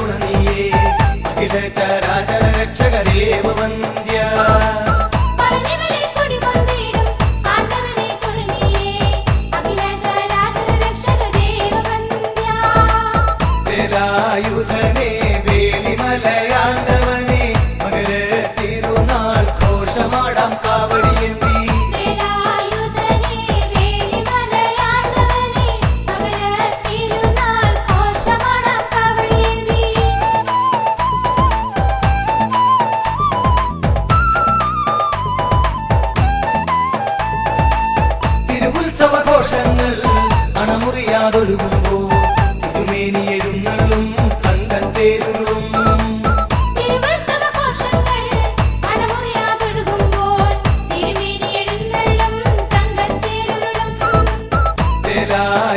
കരുണ നീയേ അഖില ചരാചര രക്ഷകദേവ വന്ദ്യ യുധനേ വേലിമലയാണ്ടവനെ മകര തിരുനാൾ ഘോഷമാടാം കാവടിയേന്തി തിരുവുത്സവഘോഷങ്ങൾ അണമുറിയാതൊഴുകുമ്പോ തിരുമേനി എഴുന്നള്ളും തങ്കത്തേരുളും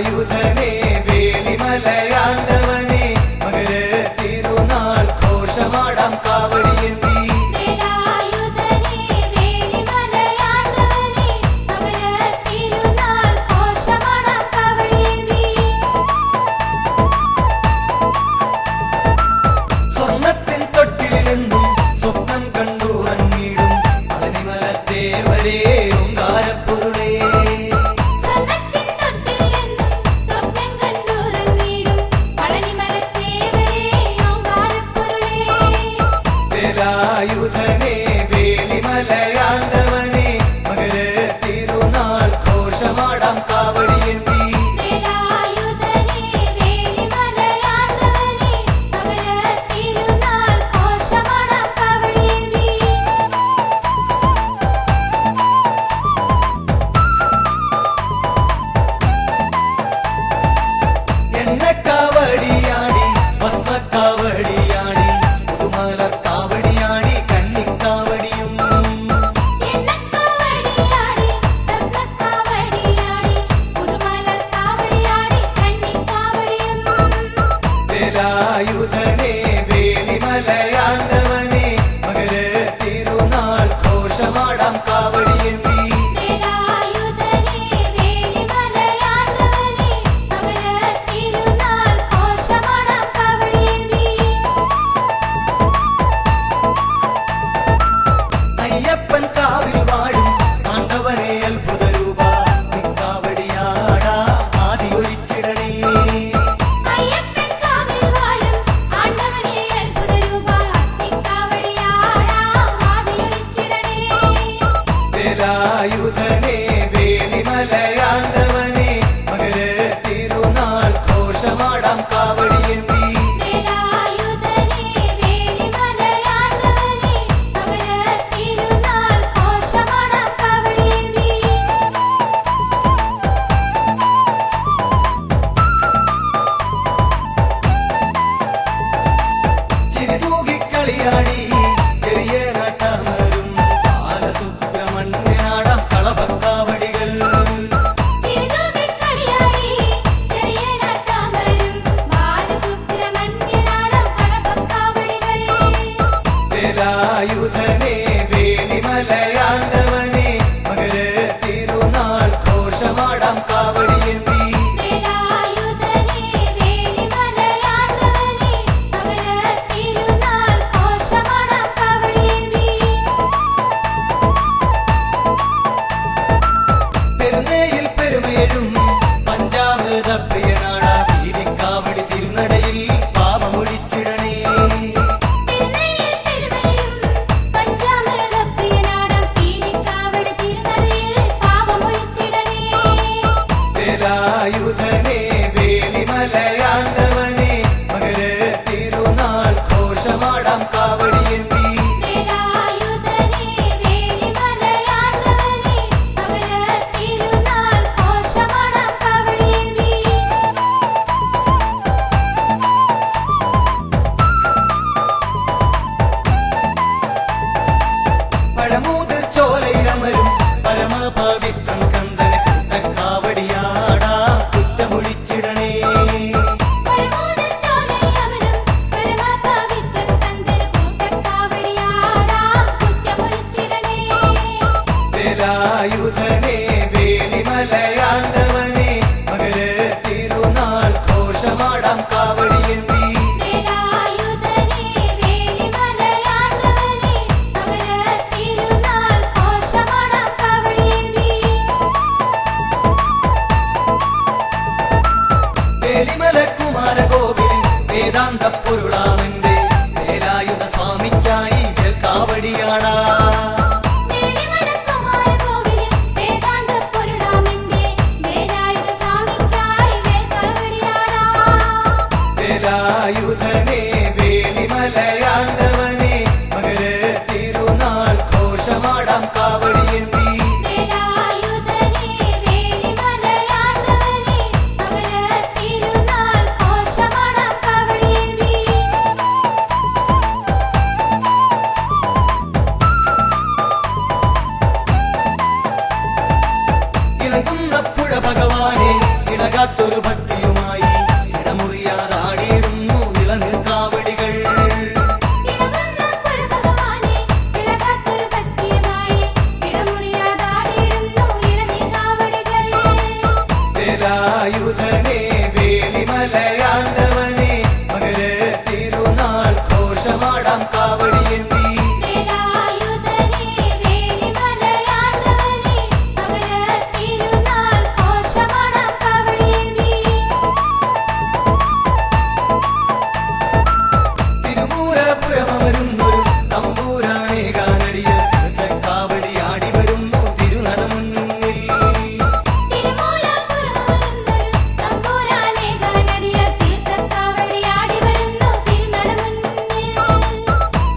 യുധനേ വേലിമലയാണ്ടവനെ മകര തിരുനാൾ ഘോഷമാടാം കാവടിയേന്തി സ്വർണത്തിൻ തൊട്ടിൽ നിന്നും സ്വപ്നം കണ്ടു അങ്ങിടും പളനിമലത്തേവരേ ഓങ്കാരപ്പൊരുളേ യുധനേ വേലിമലയാണ്ടവനെ മകര തിരുനാൾ ഘോഷമാടാം കാവടിയേന്തി എണ്ണക്കാവടിയാടി ഭസ്മക്കാവടിയാടി പുതുമലക്കാവടിയാടി കന്നിക്കാവടിയും യുധനേ വേലിമലയാണ്ടവനെ മകര തിരുനാൾ ഘോഷമാടാം കാവടിയേന്തി അയ്യപ്പൻ കാവിൽ വാഴും ആണ്ടവനെ അത്ഭുത രൂപ കാവടിയാടാ ആദി ഒഴിച്ചിടണേ യുധനേ വേലിമലയാണ്ടവനെ മകര തിരുനാൾ ഘോഷമാടാം കാവടിയേന്തി ചിരിതൂകിക്കളിയാടി ചെറിയ നാട്ടമരും ബാലസുബ്രഹ്മണ്യനാടാം കളഭക്കാവടികൾ യുധനേ വേലിമലയാണ്ടവനെ മകര തിരുനാൾ ഘോഷമാടാം കാവടിയേന്തി പെരുന്നയിൽ പെരുമേഴും പഞ്ചാമൃത പ്രിയനാടാ പീലിക്കാവടി തിരുനടയിൽ പാപമൊഴിച്ചിടണേ യുധനേ വേലിമലയാണ്ടവനെ മകര തിരുനാൾ ഘോഷമാടാം കാവടിയേന്തി പഴമൂതിർ ചോലയിലമരും പരമപവിത്രം സ്കന്ദന കൂട്ടക്കാവടിയാടാ കുറ്റമൊഴിച്ചിടണേ ഘോഷമാടാം കാവടിയേന്തി. വേലായുധനേ വേലിമലയാണ്ടവനേ മകരത്തിരുനാൾ ഘോഷമാടാം കാവടിയേന്തി. തിരുമൂലപുരമരുന്നൊരു തമ്പൂരാനേകാനടിയിൽ കാവടിയാടി വരുന്നു തിരുനടമുന്നിൽ. തിരുമൂലപുരമരുന്നൊരു തമ്പുരാനേകാനടിയാർ തീർത്ഥക്കാവടിയാടി വരുന്നു തിരുനടമുന്നിൽ.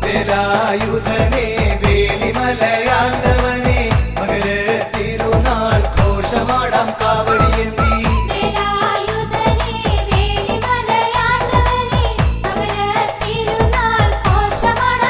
വേലായുധനേ വേലിമലയാണ്ടവനേ മകരത്തിരുനാൾ ഘോഷമാടാം കാവടിയേന്തി. വേലായുധനേ വേലിമലയാണ്ടവനേ മകരത്തിരുനാൾ ഘോഷമാടാം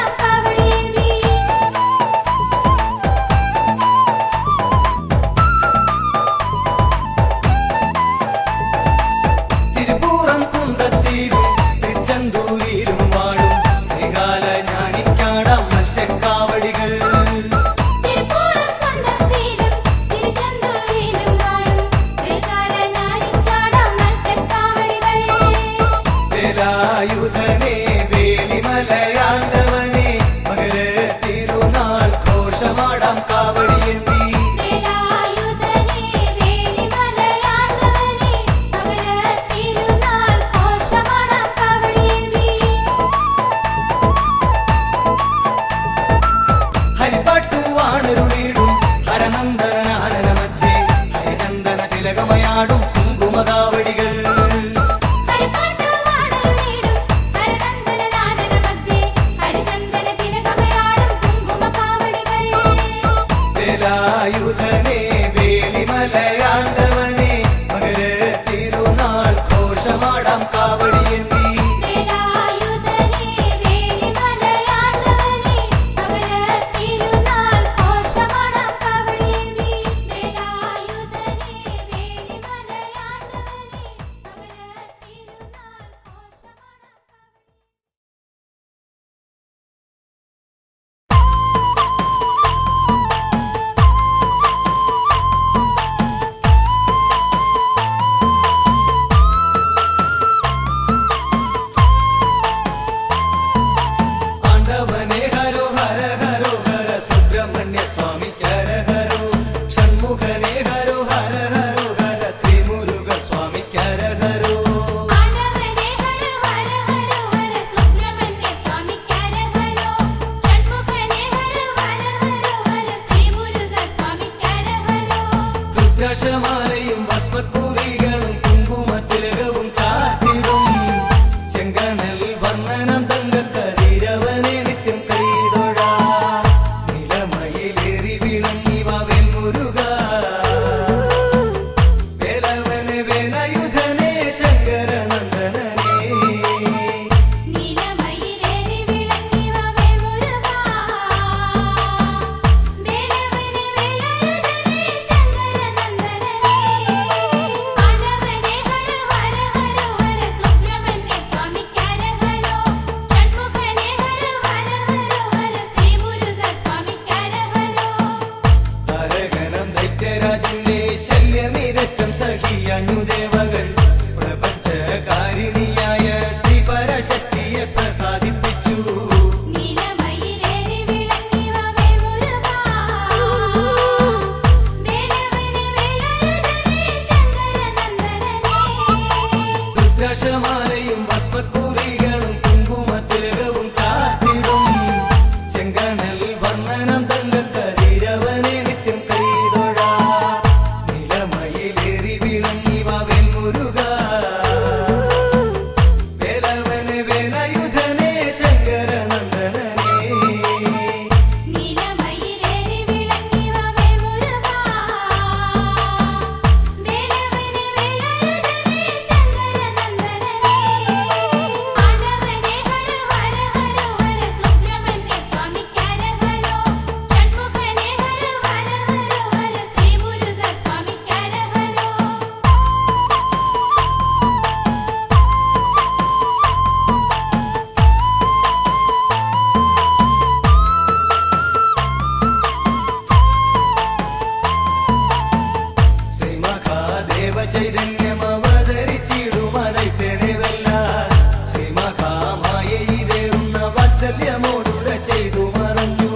വാത്സല്യമോടുര ചെയ്തു മറഞ്ഞു.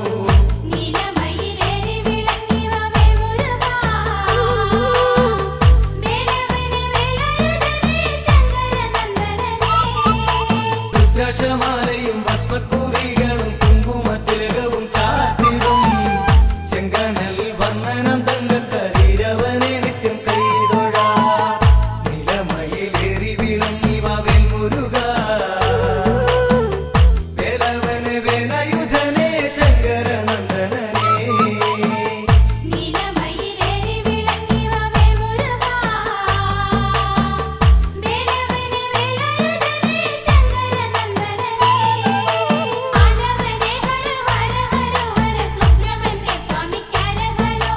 നീലമയിലേറി വിളങ്ങിവ വേൽമുരുകാ. വേലവനെ വേലായുധനെ ശങ്കരനന്ദനനേ. രുദ്രാക്ഷമാലയും ഭസ്മക്കുറികളും കുങ്കുമത്തിലകവും ചാർത്തിടും. ചെങ്കനൽ വന്ദനം തങ്കക്കരിരവനെ നിത്യം കൈതൊഴാ. നിലമയിലേറി വിളങ്ങിവ വേൽമുരുകാ. വേലവനെ വേലായുധനെ ശങ്കരനന്ദനനേ. നീലമയിലേറി വിളങ്ങിവ വേൽമുരുകാ. വേലവനെ വേലായുധനെ ശങ്കരനന്ദനനേ. ആണ്ടവനേ ഹര ഹര ഹര ഹര സുബ്രഹ്മണ്യ സ്വാമിക്കരഹരോ.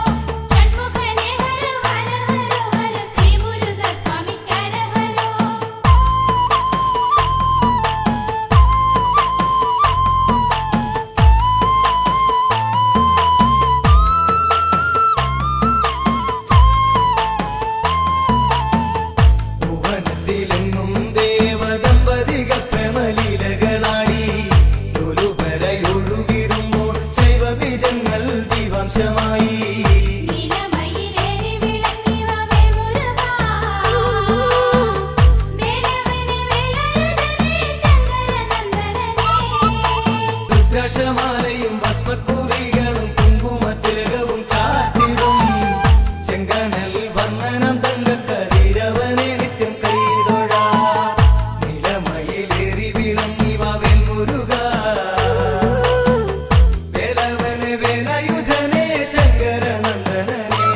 ഷൺമുഖനേ ഹര ഹര ഹര ഹര ശ്രീ മുരുക സ്വാമിക്കരഹരോ. ഭുവനത്തിലെങ്ങും ദേവദമ്പതികൾ പ്രേമലീലകളാടി. തൊലുപരയൊഴുകിടുമ്പോൾ ശൈവബീജങ്ങൾ ജീവാംശമായി. നീലമയിലേറി വിളങ്ങിവ വേൽമുരുകാ. വേലവനെ വേലായുധനെ ശങ്കരനന്ദനനേ. രുദ്രാക്ഷമാലയും ഭസ്മക്കുറികളും കുങ്കുമത്തിലകവും ചാർത്തിടും. ചെങ്കനൽ വന്ദനം തങ്കക്കരിരവനെ നിത്യം കൈതൊഴാ. നിലമയിലേറി വിളങ്ങിവ വേൽമുരുകാ. വേലവനെ വേലായുധനെ ശങ്കരനന്ദനനേ.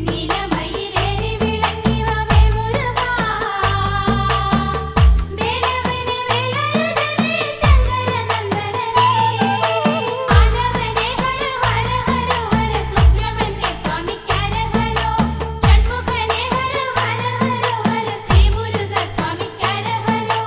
നീലമയിലേറി വിളങ്ങിവ വേൽമുരുകാ. വേലവനെ വേലായുധനെ ശങ്കരനന്ദനനേ. ആണ്ടവനേ ഹര ഹര ഹര ഹര സുബ്രഹ്മണ്യ സ്വാമിക്കരഹരോ. ഷൺമുഖനേ ഹര ഹര ഹര ഹര ശ്രീ മുരുക സ്വാമിക്കരഹരോ.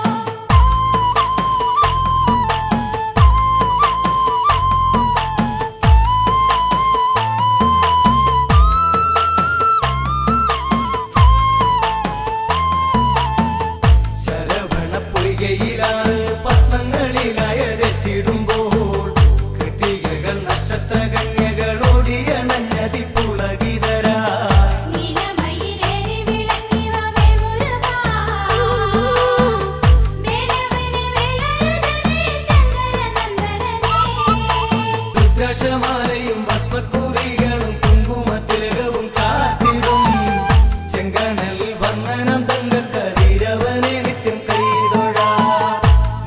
ശരവണപ്പൊയ്കയിലാണ് പത്മങ്ങളിലയതെറ്റിടുമ്പോൾ കൃതികകൾ നക്ഷത്രകന്യകളോടിയണഞ്ഞതിപ്പുളകിതരാ. നീലമയിലേറി വിളങ്ങിവ വേൽമുരുകാ. വേലവനെ വേലായുധനെ ശങ്കരനന്ദനനേ. രുദ്രാക്ഷമാലയും ഭസ്മക്കുറികളും കുങ്കുമത്തിലകവും ചാർത്തിടും. ചെങ്കനൽ വന്ദനം തങ്കക്കരിരവനെ നിത്യം കൈതൊഴാ.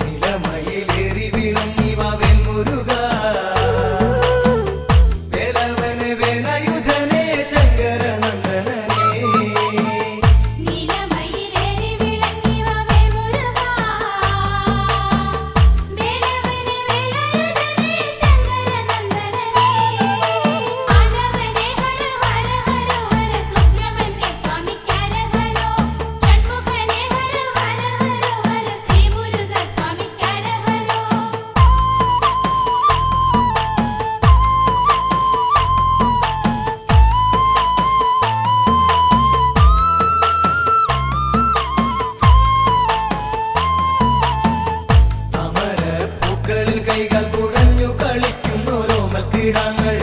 നിലമയിലേറി വിളങ്ങിവ വേൽമുരുകാ. വേലവനെ വേലായുധനെ ശങ്കരനന്ദനനേ. നീലമയിലേറി വിളങ്ങിവ വേൽമുരുകാ. വേലവനെ വേലായുധനെ ശങ്കരനന്ദനനേ. ആണ്ടവനേ ഹര ഹര ഹര ഹര സുബ്രഹ്മണ്യ സ്വാമിക്കരഹരോ. ഷൺമുഖനേ ഹര ഹര ഹര ഹര ശ്രീ മുരുക സ്വാമിക്കരഹരോ. അമരപ്പൂക്കളിൽ കൈകൾ കുഴഞ്ഞു കളിക്കുന്നോരോമൽക്കിടാങ്ങൾ.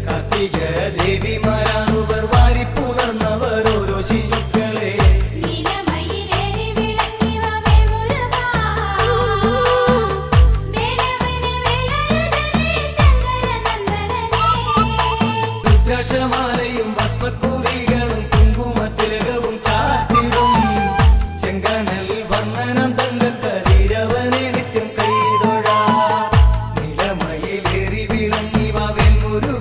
കാർത്തിക ദേവിമാരാറുവർ വാരിപ്പുണർന്നവർ ഓരോ ശിശുക്കളെ. നീലമയിലേറി വിളങ്ങിവ വേൽമുരുകാ. വേലവനെ വേലായുധനെ ശങ്കരനന്ദനനേ. രുദ്രാക്ഷമാലയും ഭസ്മക്കുറികളും കുങ്കുമത്തിലകവും ചാർത്തിടും. ചെങ്കനൽ വന്ദനം തങ്കക്കരിരവനെ നിത്യം കൈതൊഴാ. നിലമയിലേറി വിളങ്ങിവ വേൽമുരുകാ.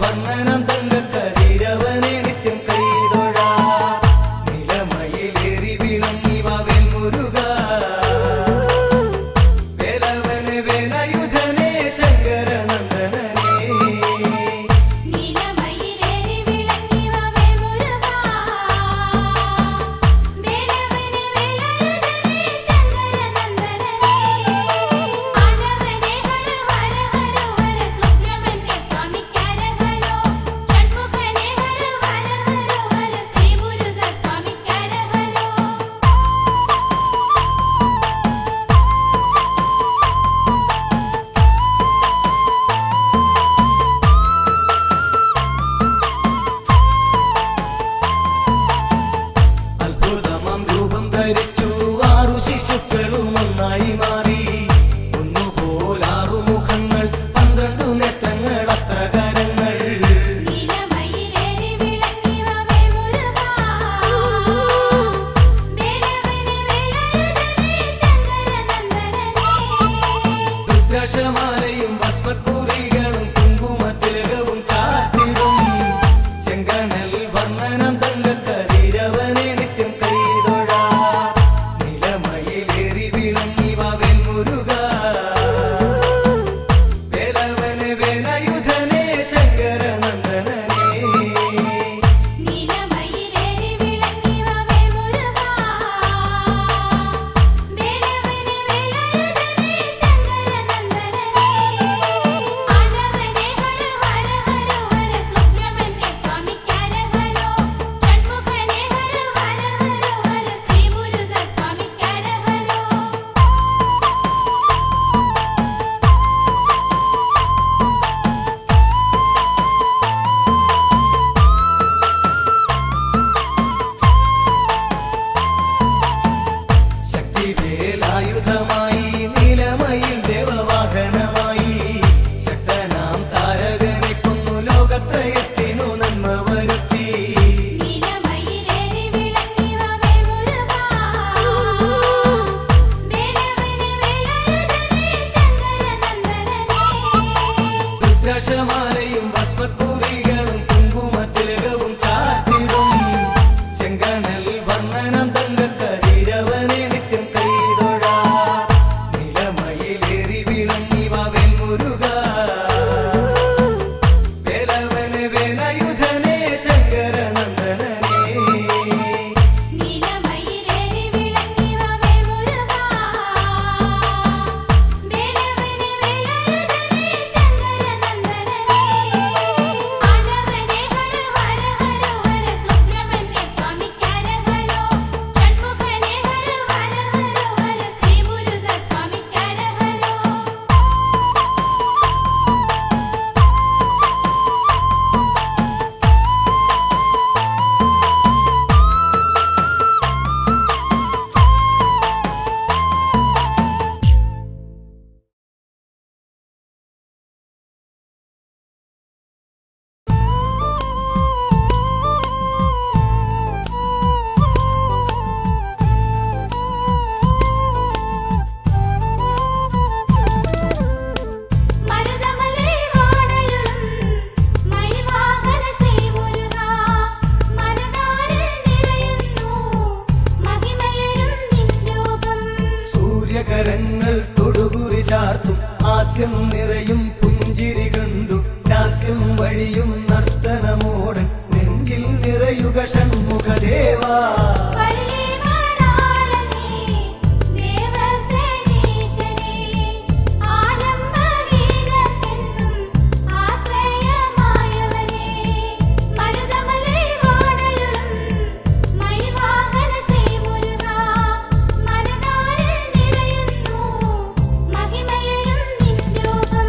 വന്ദനം തങ്കക്കതിരവനെ നിത്യം കൈതൊഴ നിലമയിലേറി വിളങ്ങി വാവേൽ മുരുക വേലവനെ വേലയുധനെ ശങ്കരനന്ദനനെ നീലമയിലേറി വിളങ്ങി വാവേൽ മുരുക വേലവനെ വേലയുധനെ ശങ്കരനന്ദനനെ ആടവനെ ഹര ഹര ഹര ഹര സുബ്രഹ്മണ്യ സ്വാമിക്കരഹരോ ഷൺമുഖനെ ഹര ഹര ഹര ഹര ശ്രീ മുരുക സ്വാമിക്കരഹരോ അത്ഭുതമാം രൂപം ധരിച്ചു 6 ശിശുക്കളും ഒന്നായി മാറി ഒന്നുപോലാറു മുഖങ്ങൾ 12 നേത്രങ്ങൾ അത്ര കരങ്ങൾ നീലമയിലേറി വിളങ്ങി വാവേൽ മുരുക വേലവനെ വേലയുധനെ ശങ്കരനന്ദനനെ രുദ്രാക്ഷമാലയും ഭസ്മക്കുറികളും കുങ്കുമത്തിലകവും ചാർത്തിടും ചെങ്കനൽ വന്ദനം തങ്കക്കതിരവനെ നിത്യം കൈതൊഴ നിലമയിലേറി വിളങ്ങി വാവേൽ മുരുക വേലവനെ വേലയുധനെ ശങ്കരനന്ദനനെ നീലമയിലേറി വിളങ്ങി വാവേൽ മുരുക വേലവനെ വേലയുധനെ ശങ്കരനന്ദനനെ ആടവനെ ഹര ഹര ഹര ഹര സുബ്രഹ്മണ്യ സ്വാമിക്കരഹരോ ഷൺമുഖനെ ഹര ഹര ഹര ഹര ശ്രീ മുരുക സ്വാമിക്കരഹരോ ശക്തിവേലായുധമായി നീലമയിൽ ദേവവാഹനമായി ശക്തനാം താരകനെ കൊന്നു ലോകത്രയത്തിനു നന്മ വരുത്തി നീലമയിലേറി വിളങ്ങി വാവേൽ മുരുക വേലവനെ വേലയുധനെ ശങ്കരനന്ദനനെ രുദ്രാക്ഷമാലയും ഭസ്മക്കുറികളും കുങ്കുമത്തിലകവും ചാർത്തിടും ചെങ്കനൽ വന്ദനം തങ്കക്കതിരവനെ നിത്യം കൈതൊഴ നിലമയിലേറി വിളങ്ങി വാവേൽ മുരുക വേലവനെ വേലയുധനെ ശങ്കരനന്ദനനെ നീലമയിലേറി വിളങ്ങി വാവേൽ മുരുക വേലവനെ വേലയുധനെ ശങ്കരനന്ദനനെ ആടവനെ ഹര ഹര ഹര ഹര സുബ്രഹ്മണ്യ സ്വാമിക്കരഹരോ ഷൺമുഖനെ ഹര ഹര ഹര ഹര ശ്രീ മുരുക സ്വാമിക്കരഹരോ മരുതമലൈ വാണരുളും മയിൽവാഹന ശ്രീ മുരുക മനതാരിൽ നിറയുന്നു മഹിമയിടും നിൻ രൂപം സൂര്യകരങ്ങൾ തൊടുകുറി ചാർത്തും ഹാസ്യം നിറയും പുഞ്ചിരി കണ്ടു ലാസ്യം വഴിയും നർത്തനമോടൻ നെഞ്ചിൽ നിറയുക ഷൺമുഖദേവാ വള്ളിമണാളനേ ദേവസേനീശനേ ആലംബഗീതമെന്നും ആശ്രയമായവനേ മരുതമലൈ വാണരുളും മയിൽവാഹന ശ്രീ മുരുക മനതാരിൽ നിറയുന്നു മഹിമയിടും നിൻ രൂപം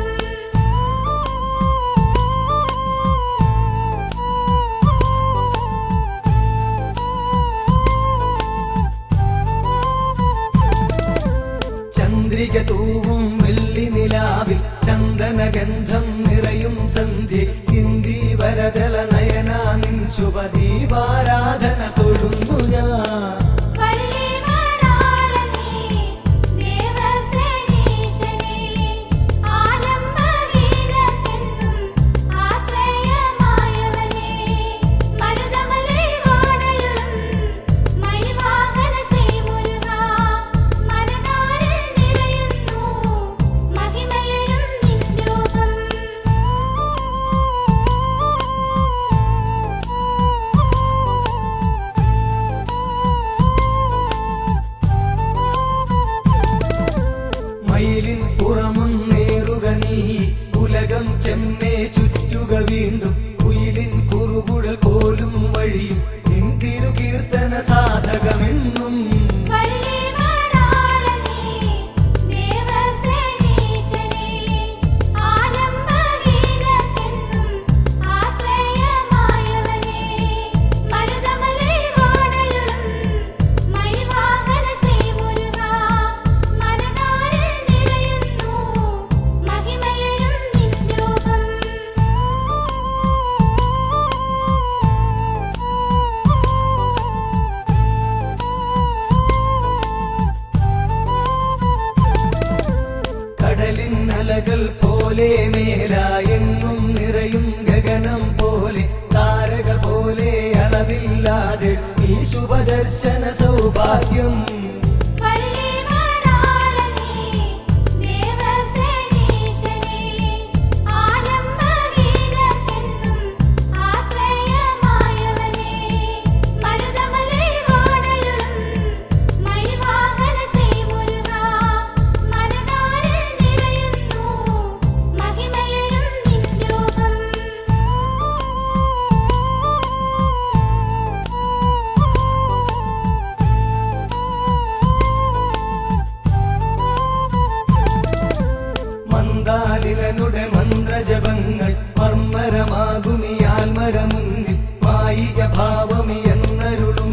മുന്നിൽ മായിക ഭാവമി എന്നരുളും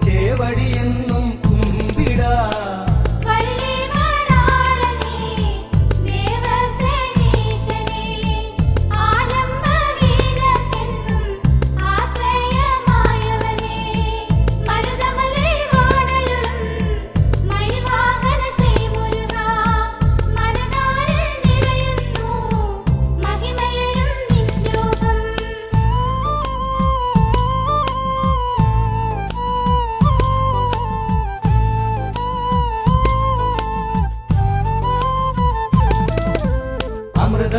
ചേവടിയെന്നും കുമ്പിടാ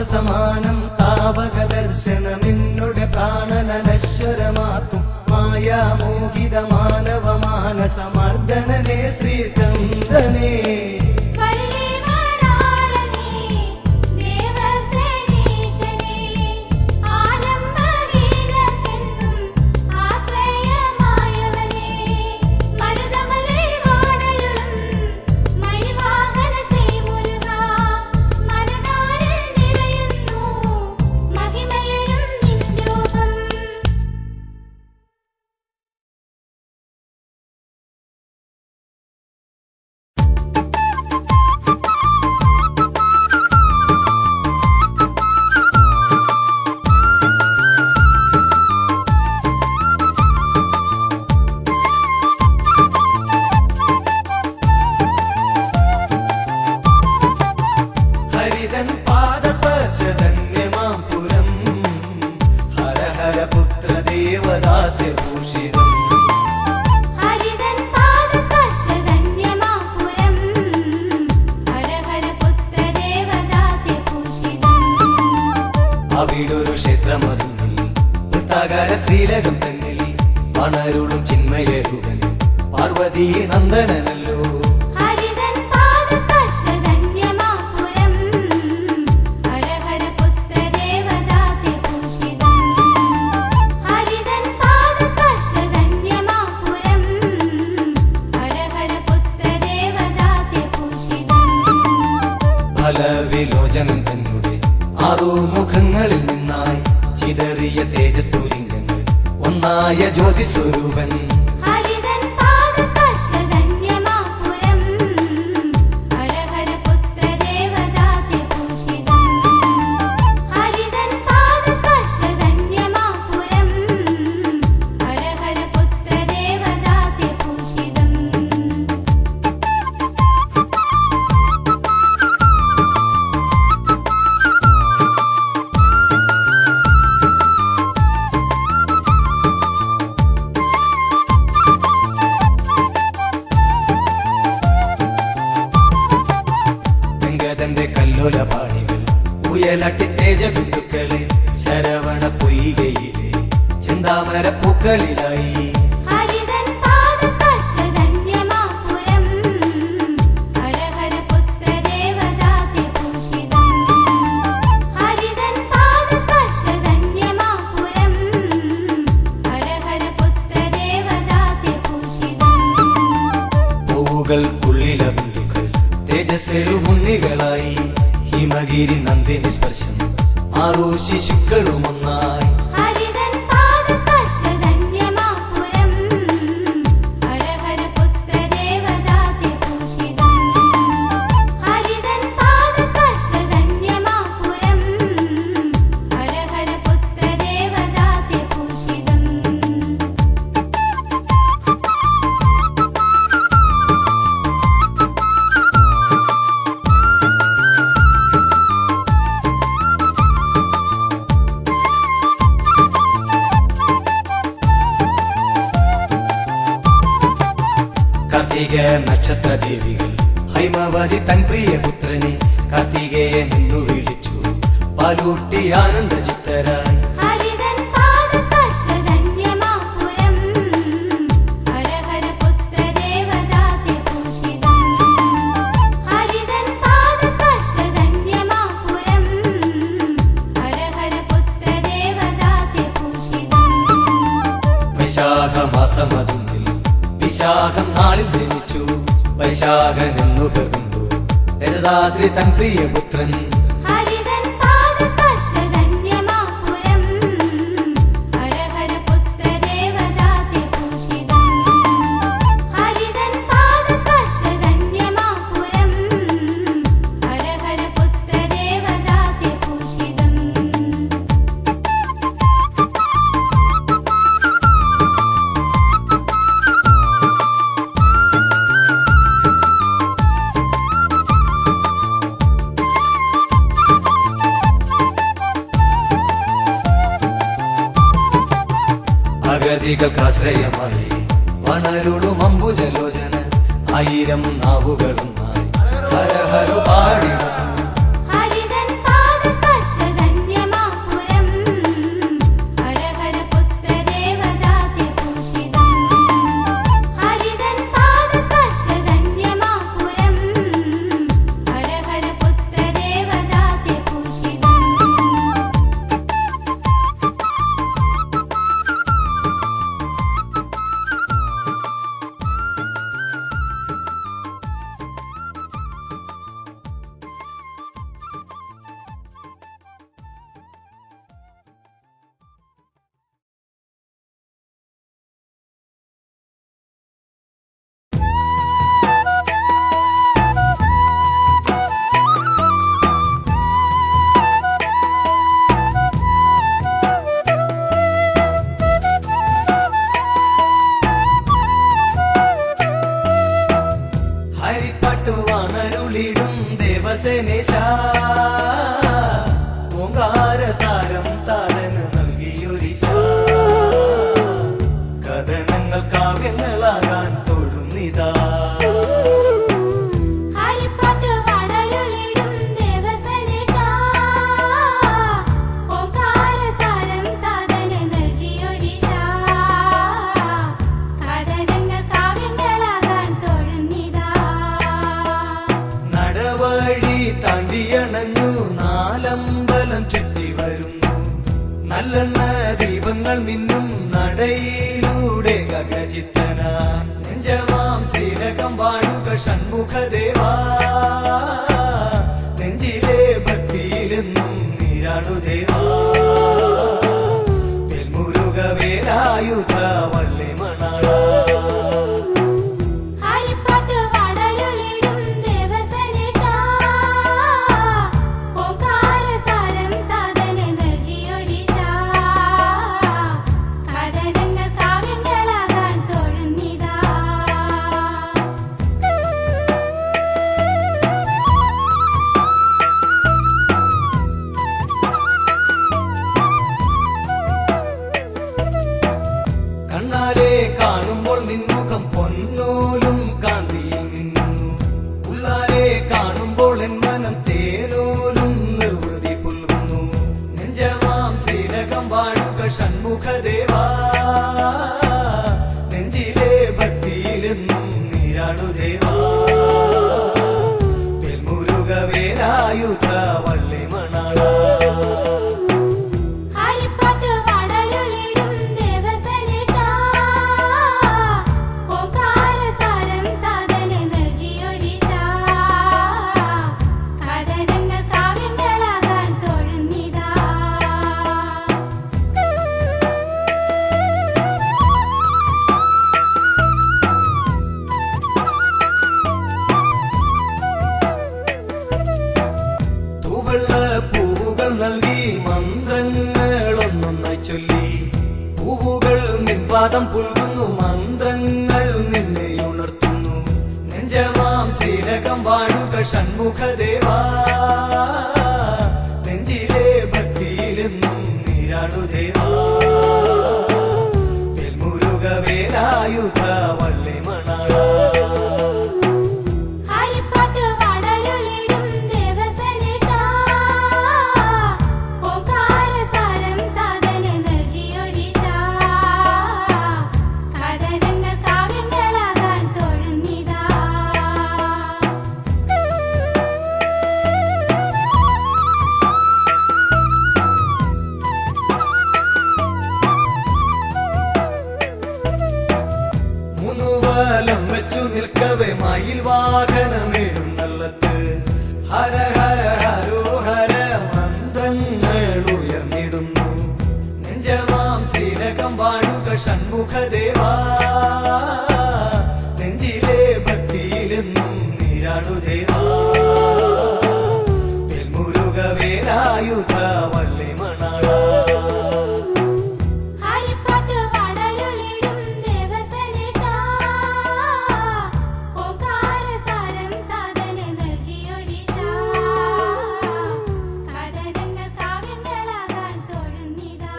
സമാനം താവക ദർശനം നിന്നുടെ പ്രാണനശ്വരമാക്കും മായാമോഹിത മാനവ മാനസമർദ്ദനനേ ശ്രീസ്കന്ദനേ അവിടൊരു ക്ഷേത്രമതുന്നിൽ വൃത്താകാര ശ്രീലകം തന്നിൽ മണരുളും ചിന്മയരൂപൻ പാർവതീ നന്ദനല്ലോ ഫലവിലോചനം തന്നെ ആറുമുഖങ്ങളിൽ നിന്നായി ചിതറിയ തേജസ്ഫുലിംഗങ്ങൾ ഒന്നായ ജ്യോതിസ്വരൂപൻ കല്ലോലപാണികൾ ഉയലട്ടി തേജബിന്ദുക്കളെ ശരവണ പൊയ്കയിലെ ചിന്താമര പൂക്കളിലായി പൂവുകൾക്കുള്ളില ബിന്ദുക്കൾ തേജസ്സരു മുന്നികളായി ഹിമഗിരി നന്ദിനി സ്പർശം ആറു ശിശുക്കളുമൊന്നായി കാർത്തിക നക്ഷത്ര ദേവികൾ ഹൈമവതി തൻ പ്രിയ പുത്രനെ കാർത്തികയെ നിന്നു വിളിച്ചു പാലൂട്ടി ആനന്ദ ചിത്തരായി വൈശാഖമാസമതുന്നിൽ വിശാഖം നാളിൽ ജനിച്ചു വൈശാഖനെന്നു പെറുന്നു രജതാദ്രി തൻ പ്രിയപുത്രൻ ഹരിതൻ പാദസ്പർശധന്യമാപുരം ഹര അഗതികൾക്കാശ്രയമായി വണരുളും അംബുജലോചന ആയിരം നാവുകളുമായി ഹര ഹര പാടിടും ഹരിതൻ പാദസ്പർശധന്യമാപുരം ഹര ഹര പുത്ര ദേവദാസ്യഭൂഷിതം ഹരിതൻ പാദസ്പർശധന്യമാപുരം ഹര ഹര പുത്ര ദേവദാസ്യഭൂഷിതം ഹരിപ്പാട്ടു വണരുളിടും ദേവസേനേശ ഓങ്കാരസാരം താതന് നൽകിയൊരിശ കഥനങ്ങൾ കാവ്യങ്ങളാകാൻ തൊഴുന്നിതാ ഹരിപ്പാട്ട് വടരുളിടും ദേവസനേശ ഓംകാരസാരം താതന് നൽകിയൊരിശ കഥനങ്ങൾ കാവ്യങ്ങളാകാൻ തൊഴുന്നിതാ നടവഴി താണ്ടിയണഞ്ഞു നാലമ്പലം ചുറ്റി വരുന്നു നല്ലെണ്ണ ദീപങ്ങൾ മിന്നും നടയിലൂടെ ഗഗനചിത്തന നെഞ്ചമാം ശീലകം വാഴുക ഷൺമുഖദേവാ നെഞ്ചിലെ ഭക്തിയിലെന്നും നീരാടു ദേവാ തെൽമുരുക വേലായുധ വള്ളി മണാള ഹരിപ്പാട്ട് വടരുളിടും ദേവസനേശ ഓംകാരസാരം താതന് നൽകിയൊരിശ കഥനങ്ങൾ കാവ്യങ്ങളാകാൻ തൊഴുന്നിതാ കണ്ണാലെ കാണുമ്പോൾ നിൻമുഖം പൊന്നോലും കാന്തിയിൽ മിന്നുന്നു ഉള്ളാലെ കാണുമ്പോൾ എൻ മനം തേനോലും നിർവൃതി പുൽകുന്നു നെഞ്ചമാം ശീലകം വാഴുക ഷൺമുഖദേവാ നെഞ്ചിലെ ഭക്തിയിലെന്നും നീരാടു ദേവാ തെൽമുരുക വേലായുധ വള്ളി മണാള ഹരിപ്പാട്ട് വടരുളിടും ദേവസനേശ ഓംകാരസാരം താതന് നൽകിയൊരിശ കഥനങ്ങൾ കാവ്യങ്ങളാകാൻ തൊഴുന്നിതാ തൂവെള്ള പൂവുകൾ നൽകി മന്ത്രങ്ങളൊന്നൊന്നായി ചൊല്ലി പൂവുകൾ നിൻപാദം പുൽകുന്നു മന്ത്രങ്ങൾ നിന്നെ ഉണർത്തുന്നു നെഞ്ചമാം ശീലകം വാഴുക ഷൺമുഖദേവാ നെഞ്ചിലെ ഭക്തിയിലെന്നും നീരാടു ദേവാ തെൽമുരുക വേലായുധ വള്ളി മണാള ഹരിപ്പാട്ട് വടരുളിടും ദേവസനേശ ഓംകാരസാരം താതന് നൽകിയൊരിശ കഥനങ്ങൾ കാവ്യങ്ങളാകാൻ തൊഴുന്നിതാ മൂന്നുവലം വെച്ചു നിൽക്കവേ മയിൽ വാഹനമെഴുന്നള്ളത്ത് ഹര ഹര ഹരോ ഹര മന്ത്രങ്ങൾ ഉയർന്നിടുന്നു നെഞ്ചമാം ശീലകം വാഴുക ഷൺമുഖദേവാ നെഞ്ചിലെ ഭക്തിയിലെന്നും നീരാടു ദേവാ തെൽമുരുക വേലായുധ വള്ളി മണാള ഹരിപ്പാട്ട് വടരുളിടും ദേവസനേശ ഓംകാരസാരം താതന് നൽകിയൊരിശ കഥനങ്ങൾ കാവ്യങ്ങളാകാൻ തൊഴുന്നിതാ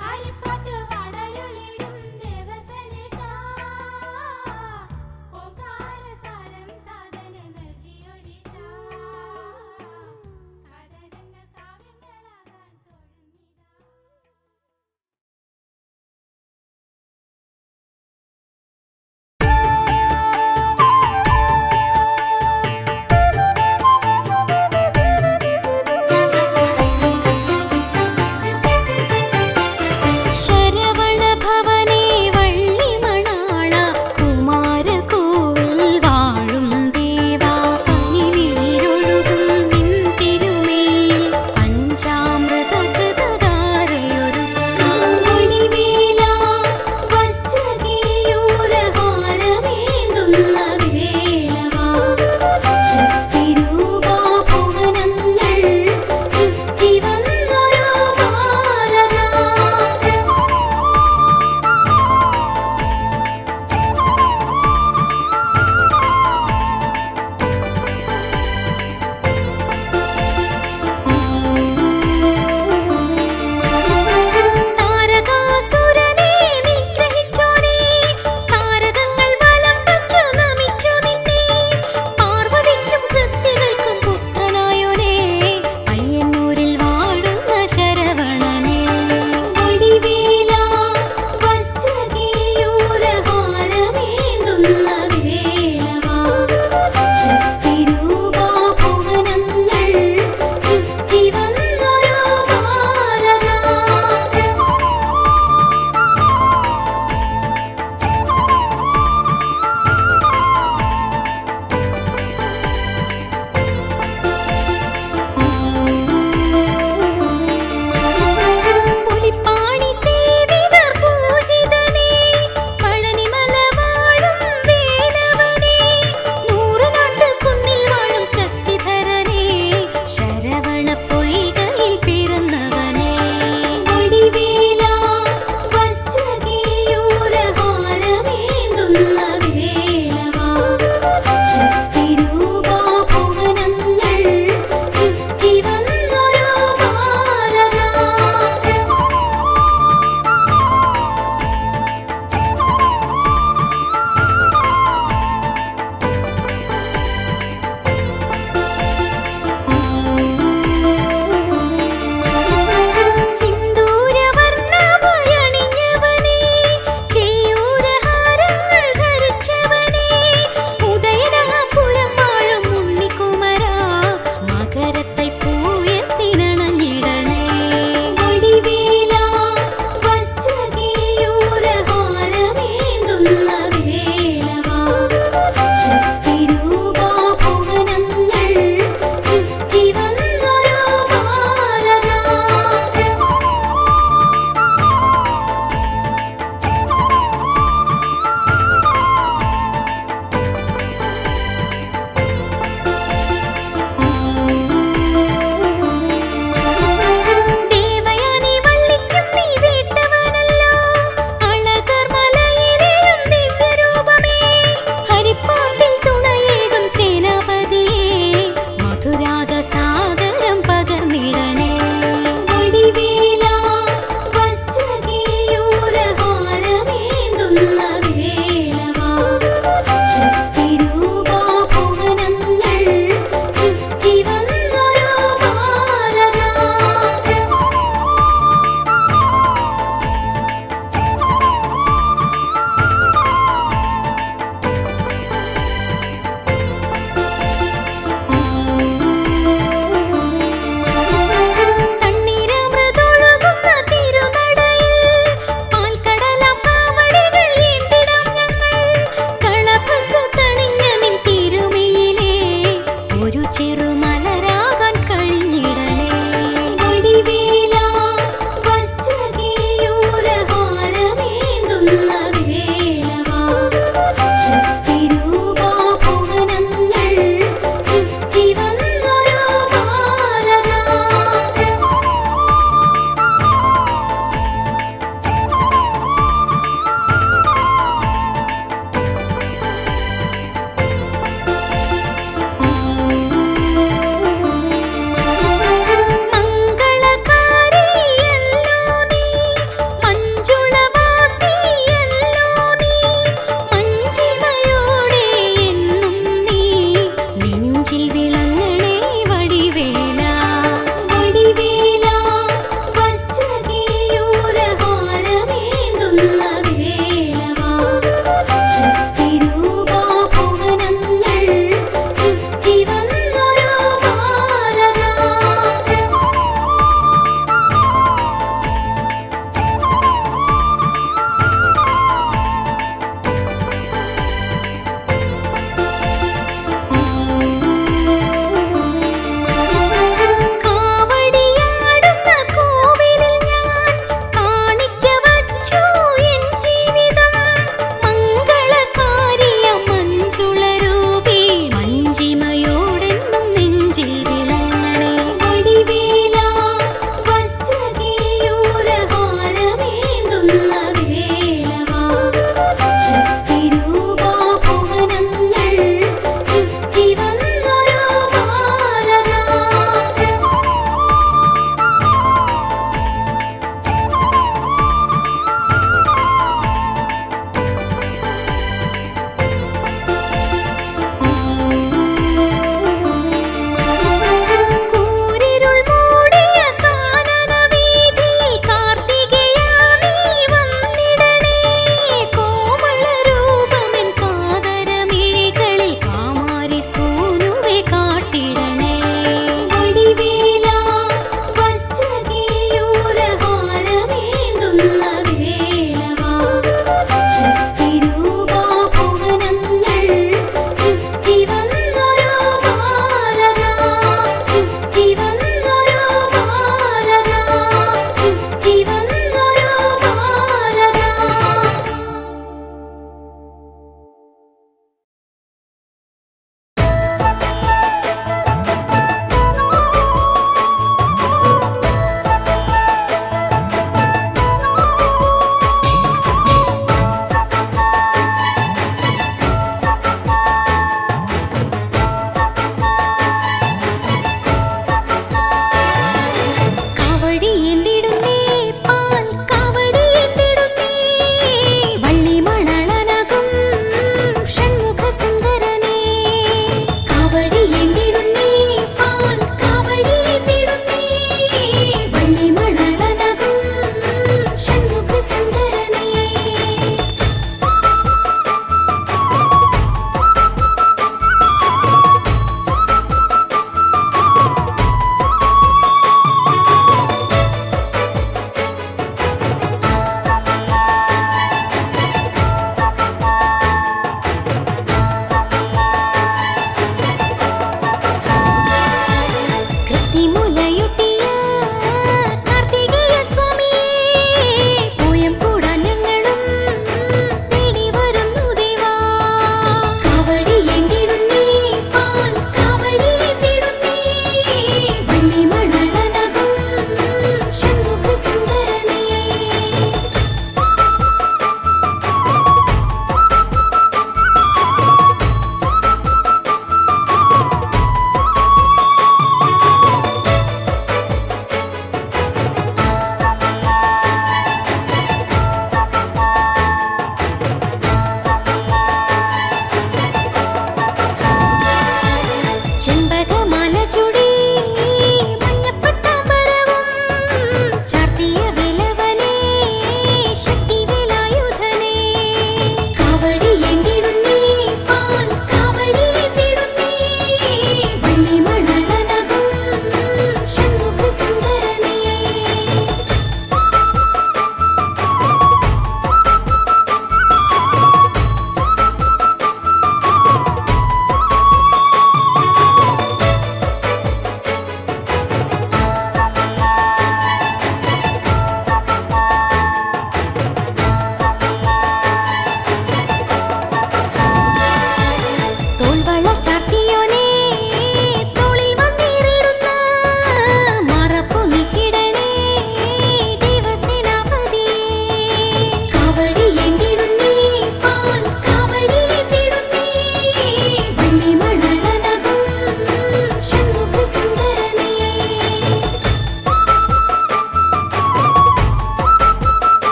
ഹരിപ്പാട്ട്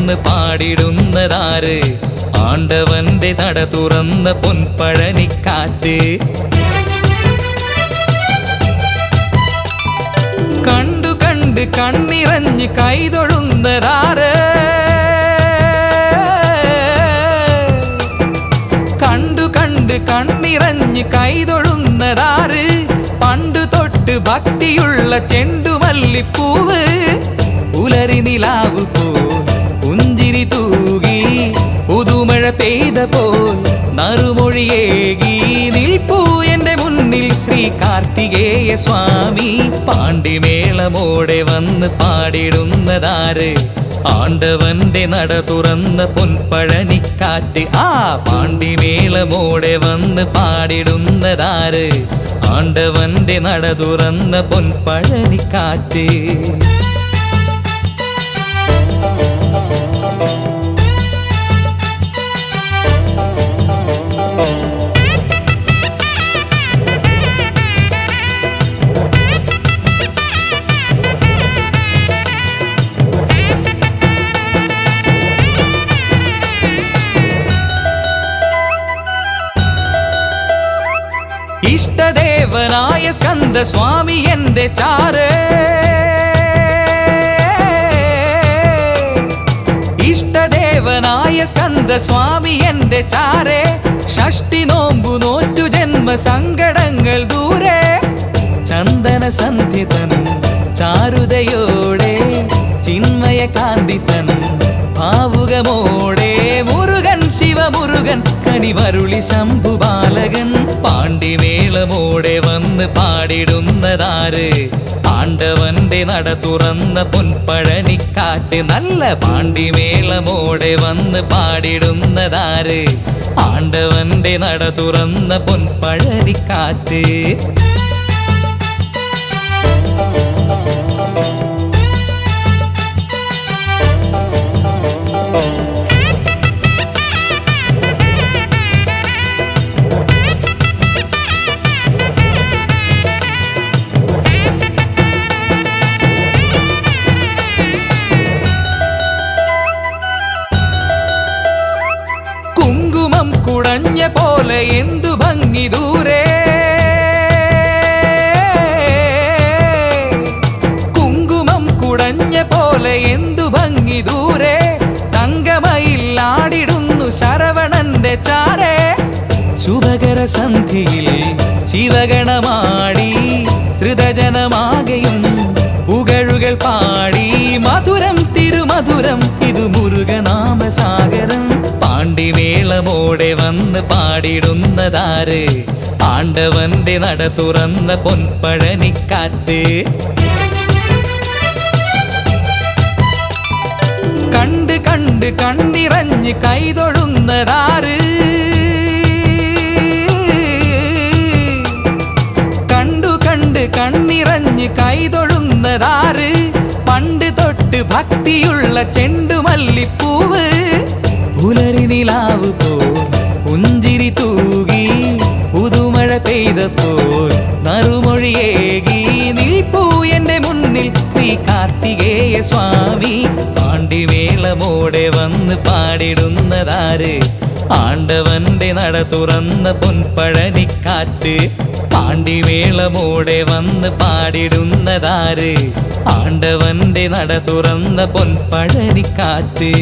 വന്ന് പാടിടുന്നതാര് ആണ്ടവന്റെ നട തുറന്ന പൊൻപഴനിക്കാറ്റ് കണ്ടു കണ്ട് കണ്ണിറഞ്ഞ് കൈതൊഴുന്നതാര് കണ്ടു കണ്ട് കണ്ണിറഞ്ഞ് കൈതൊഴുന്നതാര് പണ്ടു തൊട്ട് ഭക്തിയുള്ള ചെണ്ടുമല്ലിപ്പൂവ് ഉലരി നിലാവ് പോൽ പുഞ്ചിരി തൂകി പുതുമഴ പെയ്ത പോൽ നറുമൊഴിയേകി നിൽപ്പൂ എന്റെ മുന്നിൽ ശ്രീ കാർത്തികേയ സ്വാമി പാണ്ടിമേളമോടെ വന്ന് പാടിടുന്നതാര് ആണ്ടവന്റെ നട തുറന്ന പൊൻപഴനിക്കാറ്റ് ആ പാണ്ടിമേളമോടെ വന്ന് പാടിടുന്നതാര് ആണ്ടവന്റെ നട തുറന്ന പൊൻപഴനിക്കാറ്റ് ഇഷ്ടദേവനായ സ്കന്ദ സ്വാമി എന്റെ ചാരേ ഇഷ്ടദേവനായ സ്കന്ദ സ്വാമി എന്റെ ചാരേ ഷഷ്ടി നോമ്പു നോറ്റു ജന്മ സങ്കടങ്ങൾ ദൂരെ ചന്ദന സന്ധിതൻ ചാരുതയോടെ ചിന്മയ കാന്തിതൻ ഭാവുകമോടെ മുരുകൻ ശിവമുരുകൻ കണിവരുളി ശംഭുബാലകൻ പാണ്ടിമേളമോടെ വന്ന് പാടിടുന്നതാര് ആണ്ടവന്റെ നട തുറന്ന പൊൻപഴനിക്കാറ്റ് നല്ല പാണ്ടിമേളമോടെ വന്ന് പാടിടുന്നതാര് ആണ്ടവന്റെ നട തുറന്ന പൊൻപഴനിക്കാറ്റ് കുങ്കുമം കുടഞ്ഞ പോലെ എന്തു ഭംഗി ദൂരെ കുങ്കുമം കുടഞ്ഞ പോലെ എന്തു ഭംഗി ദൂരെ തങ്കമയിൽ ആടിടുന്നു ശരവണന്റെ ചാരേ ശുഭകര സന്ധിയിൽ ശിവഗണമാടി ഹൃദജനമാകയും പുകഴുകൾ പാടി മധുരം തിരുമധുരം ഇതു മുരുകനാമസാഗരം പാണ്ടിമേളമോടെ വന്ന് പാടിടുന്നതാര് ആണ്ടവന്റെ നട തുറന്ന പൊൻപഴനിക്കാറ്റ് കണ്ട് കണ്ട് കണ്ണിറഞ്ഞ് കൈതൊഴുന്നതാര് കണ്ടു കണ്ട് കണ്ണിറഞ്ഞ് കൈതൊഴുന്നതാര് പണ്ട് തൊട്ട് ഭക്തിയുള്ള ചെണ്ടുമല്ലിപ്പൂവ് പുലരി നിലാവ് പോൽ പുഞ്ചിരി തൂകി പുതുമഴ പെയ്തപ്പോൾ നറുമൊഴിയേകി നിൽപ്പൂ എന്റെ മുന്നിൽ ശ്രീ കാർത്തികേയ സ്വാമി പാണ്ടിമേളമോടെ വന്ന് പാടിടുന്നതാര് ആണ്ടവന്റെ നട തുറന്ന പൊൻപഴനിക്കാറ്റ് പാണ്ടിമേളമോടെ വന്ന് പാടിടുന്നതാര് ആണ്ടവന്റെ നട തുറന്ന പൊൻപഴനിക്കാറ്റ്